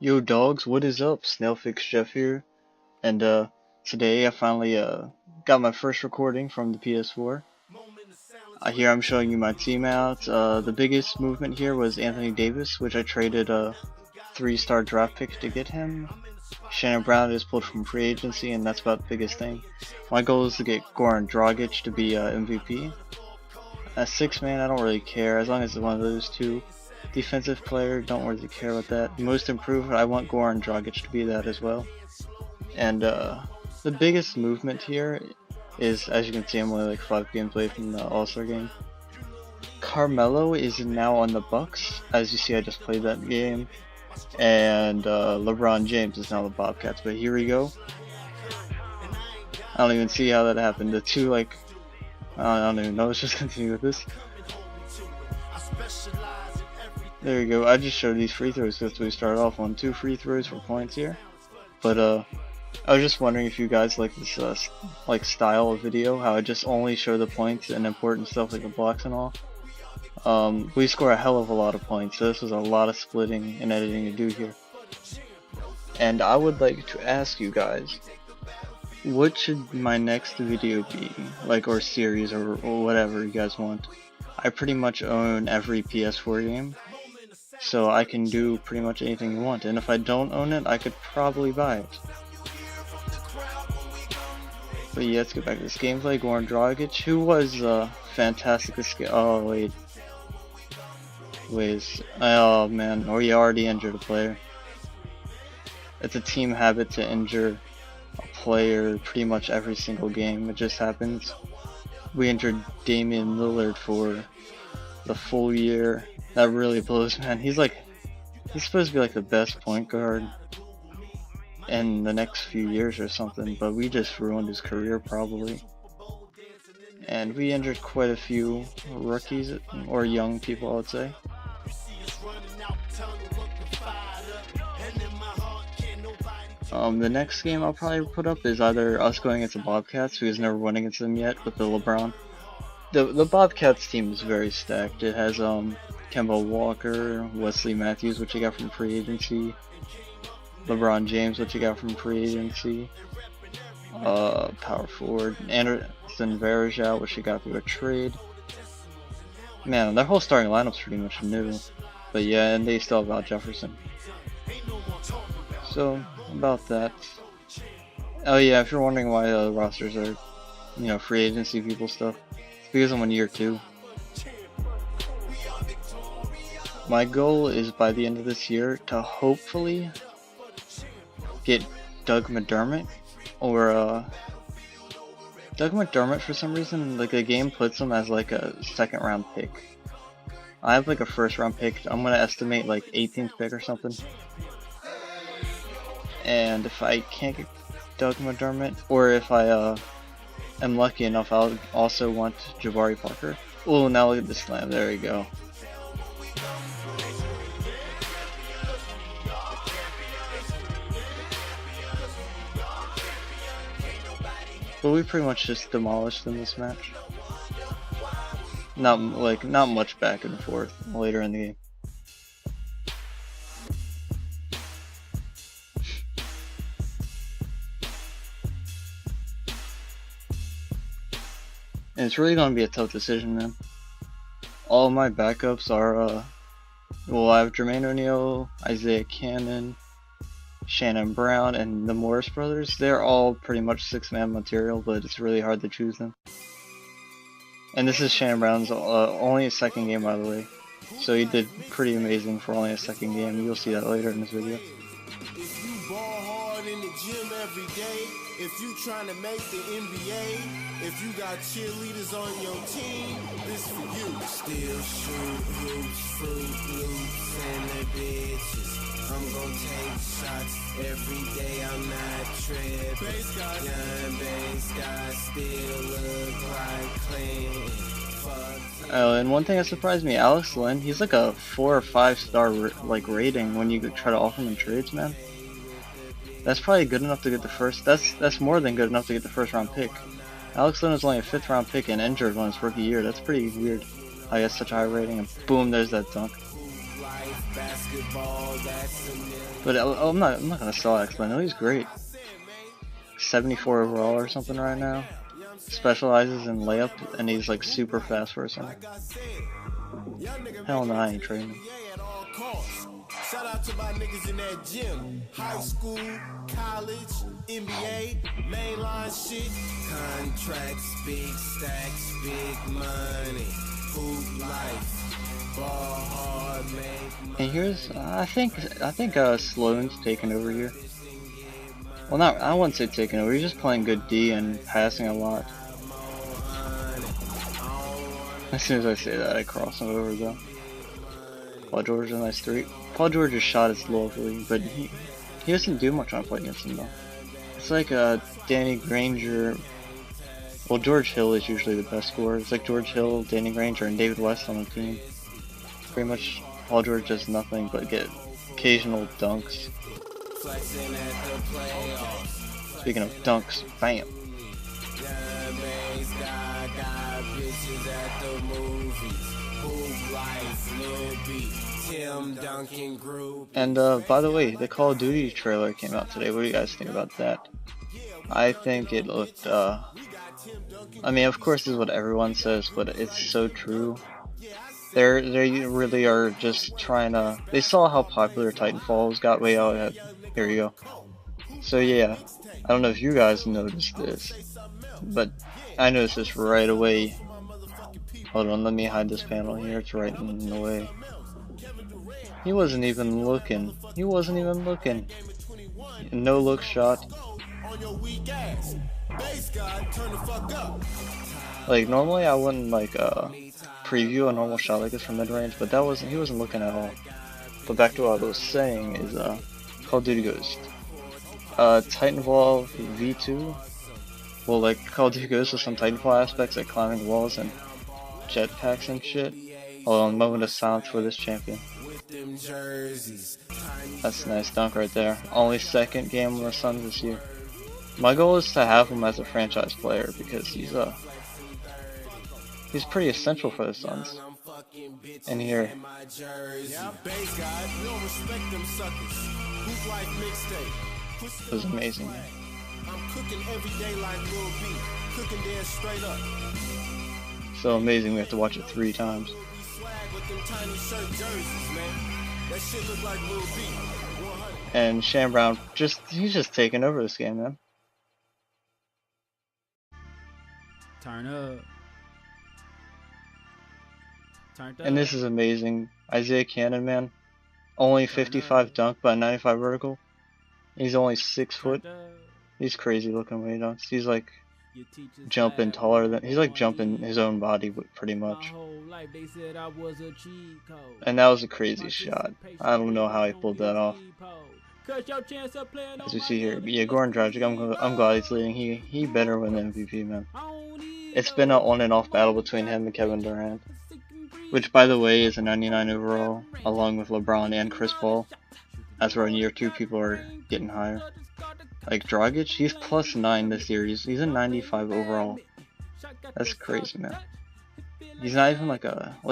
Yo dogs, what is up? Snailfix Jeff here, and today I finally got my first recording from the PS4. Here I'm showing you my team out. The biggest movement here was Anthony Davis, which I traded a 3-star draft pick to get him. Shannon Brown is pulled from free agency, and that's about the biggest thing. My goal is to get Goran Dragic to be MVP. At 6-man, I don't really care as long as it's one of those two. Defensive player, don't really care about that. Most improved, I want Goran Dragic to be that as well. And the biggest movement here is, as you can see, I'm only like 5 games away from the All-Star game. Carmelo is now on the Bucks. As you see, I just played that game. And LeBron James is now the Bobcats. But here we go. I don't even see how that happened. The two, like, I don't even know. Let's just continue with this. There you go. I just showed these free throws because we started off on 2 free throws for points here. But I was just wondering if you guys like this like style of video, how I just only show the points and important stuff like the blocks and all. We score a hell of a lot of points, so this was a lot of splitting and editing to do here. And I would like to ask you guys, what should my next video be, like, or series, or whatever you guys want. I pretty much own every PS4 game, so I can do pretty much anything you want, and if I don't own it, I could probably buy it. But yeah, let's get back to this gameplay. Goran Dragic, who was fantastic this game. Oh wait, oh man, or you already injured a player. It's a team habit to injure a player pretty much every single game. It just happens. We injured Damian Lillard for the full year. That really blows, man. He's supposed to be like the best point guard in the next few years or something, but we just ruined his career probably. And we injured quite a few rookies, or young people, I would say. The next game I'll probably put up is either us going against the Bobcats, because never won against them yet, with the LeBron. The Bobcats team is very stacked. It has Kemba Walker, Wesley Matthews, which he got from free agency, LeBron James, which he got from free agency, power forward, Anderson Varejao, which he got through a trade. Man, their whole starting lineup's pretty much new. But yeah, and they still have Al Jefferson. So, about that. Oh yeah, if you're wondering why the rosters are, free agency people stuff, it's because I'm on year 2. My goal is by the end of this year to hopefully get Doug McDermott, or Doug McDermott, for some reason, like, the game puts him as like a 2nd round pick. I have like a 1st round pick. I'm gonna estimate like 18th pick or something. And if I can't get Doug McDermott, or if I am lucky enough, I'll also want Jabari Parker. Oh, now look at the slam. There we go. But we pretty much just demolished them this match. Not much back and forth later in the game. And it's really gonna be a tough decision, man. All of my backups are well, I have Jermaine O'Neal, Isaiah Cannon, Shannon Brown, and the Morris brothers. They're all pretty much 6-man material, but it's really hard to choose them. And this is Shannon Brown's only 2nd game, by the way. So he did pretty amazing for only a 2nd game. You'll see that later in this video. If you ball hard in the gym every day, if you trying to make the NBA, if you got cheerleaders on your team, this for you. Still shoot hoops, Fruit Loops, and the bitches. I'm gonna take shots every day, I'm not tripping. Young bass guys still look like clean. Oh, and one thing that surprised me, Alex Len, he's like a 4 or 5 star like rating when you try to offer him in trades, man. That's probably good enough to get the first. That's more than good enough to get the 1st round pick. Alex Len was only a 5th round pick and injured on his rookie year. That's pretty weird. I guess such a high rating, and boom, there's that dunk. Basketball, that's a million. But I'm not gonna sell X, but I know he's great. 74 overall or something right now. Specializes in layup, and he's like super fast for a center. Hell no, I ain't trading. Shout out to my niggas in that gym. High school, college, NBA, mainline shit. Contracts, big stacks, big money. Food life, ball hard, make money. And here's, I think Sloan's taking over here. Well, I wouldn't say taking over. He's just playing good D and passing a lot. As soon as I say that, I cross him over though. Paul George is a nice three. Paul George's shot is lovely, but he doesn't do much when I play against him though. It's like Danny Granger. Well, George Hill is usually the best scorer. It's like George Hill, Danny Granger, and David West on the team. Pretty much Paul George does nothing but get occasional dunks. Speaking of dunks, bam. And by the way, the Call of Duty trailer came out today. What do you guys think about that? I think it looked, I mean, of course this is what everyone says, but it's so true. They really are just trying to, they saw how popular Titanfall got way out ahead. Here you go. So yeah, I don't know if you guys noticed this, but I noticed this right away. Hold on, let me hide this panel here, it's right in the way. He wasn't even looking. He wasn't even looking. No look shot. Like normally I wouldn't like preview a normal shot like this from mid range, but he wasn't looking at all. But back to what I was saying is Call of Duty Ghost. Titanfall V2. Well, like Call of Duty Ghost with some Titanfall aspects like climbing walls and jetpacks and shit. Hold on, moment of silence for this champion. That's a nice dunk right there. Only second game on the Suns this year. My goal is to have him as a franchise player because he's pretty essential for the Suns. And here. It was amazing. So amazing we have to watch it 3 times. And Shan Brown he's just taking over this game, man. Turn up. And this is amazing. Isaiah Cannon, man. Only 55 dunk by 95 vertical. He's only 6 foot. He's crazy looking when he dunks. He's like jumping taller than, he's like jumping his own body pretty much. And that was a crazy shot. I don't know how he pulled that off. As you see here, yeah, Goran Dragic, I'm glad he's leading. He better win the MVP, man. It's been an on and off battle between him and Kevin Durant, which by the way is a 99 overall, along with LeBron and Chris Paul. That's where in year 2 people are getting higher. Like Dragic, he's +9 this year. He's a 95 overall. That's crazy, man. He's not even like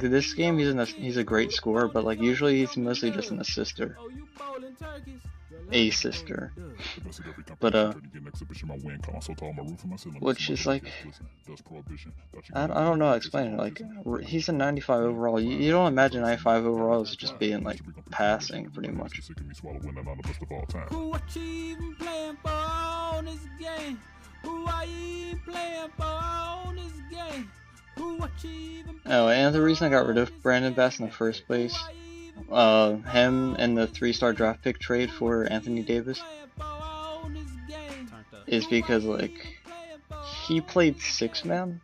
this game. He's a great scorer, but like usually he's mostly just an assister. Assister. But which is like, I don't know how to explain it. Like he's a 95 overall. You don't imagine 95 overall as just being like passing pretty much. Oh, and the reason I got rid of Brandon Bass in the first place, him and the 3-star draft pick trade for Anthony Davis, is because like he played 6-man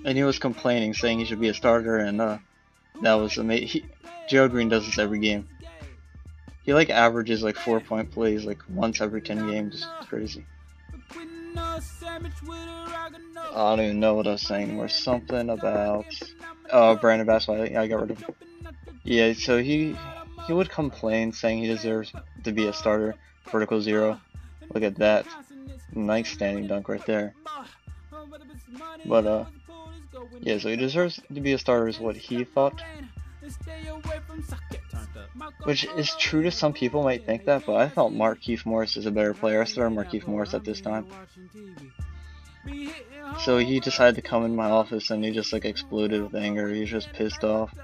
and he was complaining, saying he should be a starter, and that was amazing. Gerald Green does this every game. He like averages like 4-point plays like once every 10 games. It's crazy. I don't even know what I was saying anymore. Something about Brandon Bass. I got rid of him. Yeah, so he would complain, saying he deserves to be a starter. Vertical 0. Look at that. Nice standing dunk right there. But yeah, so he deserves to be a starter is what he thought. Which is true to some people might think that, but I thought Markieff Morris is a better player. I started Markieff Morris at this time. So he decided to come in my office and he just like exploded with anger. He was just pissed off.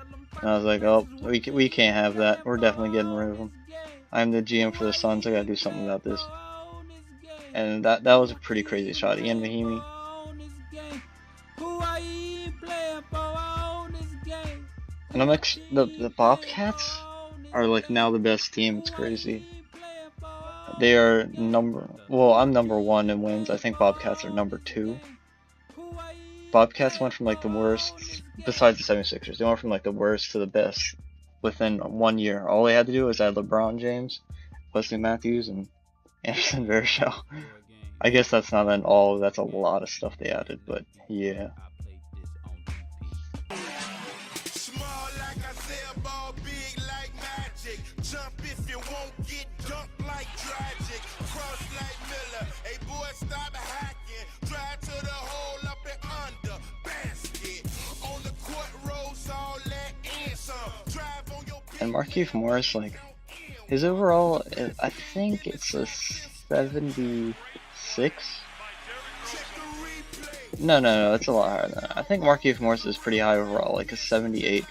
And I was like, oh, we can't have that. We're definitely getting rid of him. I'm the GM for the Suns. I gotta do something about this. And that was a pretty crazy shot. Ian Mahinmi. And I'm the Bobcats are like now the best team. It's crazy. They are I'm number 1 in wins. I think Bobcats are number 2. Bobcats went from like the worst, besides the 76ers, they went from like the worst to the best within 1 year. All they had to do was add LeBron James, Wesley Matthews, and Anderson Varejao. I guess that's not an all, that's a lot of stuff they added, but yeah. Small like I said, ball big like magic. Jump if you won't get dumped like tragic. Cross like Miller. Hey boy, stop hacking. Drive to the hole up and under. Basket. On the court rolls all that and some. Drive on your And Markieff Morris, like, his overall, I think it's a 76? No, it's a lot higher than that. I think Markieff Morris is pretty high overall, like a 78.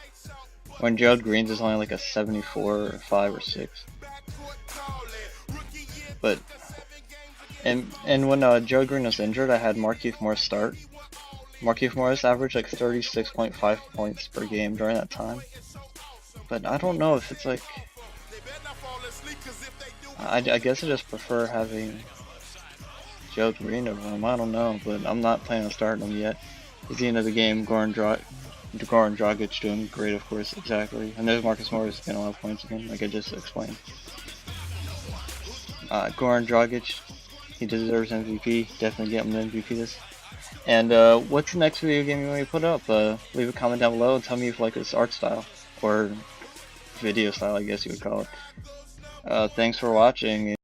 When Gerald Green's is only like a 74 or 5 or 6. But, and when Gerald Green was injured, I had Markieff Morris start. Markieff Morris averaged like 36.5 points per game during that time. But I don't know if it's like, I guess I just prefer having Gerald Green over him. I don't know, but I'm not planning on starting him yet. At the end of the game, Goran Dragic doing great, of course, exactly. And there's Marcus Morris getting a lot of points again, like I just explained. Goran Dragic, he deserves MVP. Definitely get him the MVP this. And what's the next video game you want me to put up? Leave a comment down below and tell me if you like this art style, or video style, I guess you would call it. Thanks for watching.